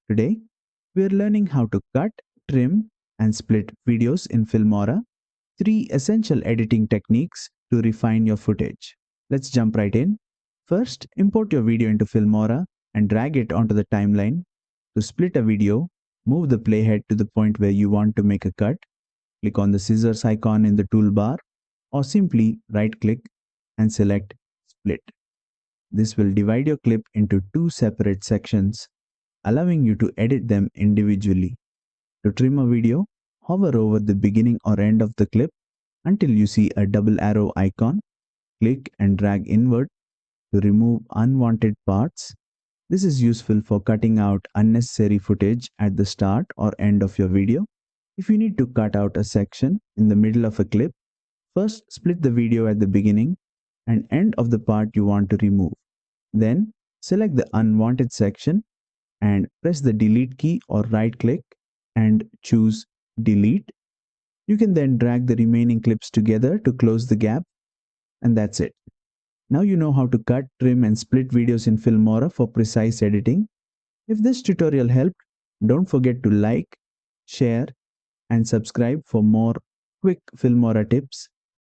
Today, we are learning how to cut, trim, and split videos in Filmora, three essential editing techniques to refine your footage. Let's jump right in. First, import your video into Filmora and drag it onto the timeline. To split a video, move the playhead to the point where you want to make a cut. Click on the scissors icon in the toolbar or simply right-click and select Split. This will divide your clip into two separate sections, allowing you to edit them individually. To trim a video, hover over the beginning or end of the clip until you see a double arrow icon. Click and drag inward to remove unwanted parts. This is useful for cutting out unnecessary footage at the start or end of your video. If you need to cut out a section in the middle of a clip, first split the video at the beginning and end of the part you want to remove. Then select the unwanted section and press the delete key or right click and choose delete. You can then drag the remaining clips together to close the gap, and that's it. Now you know how to cut, trim, and split videos in Filmora for precise editing. If this tutorial helped, don't forget to like, share, and subscribe for more quick Filmora tips.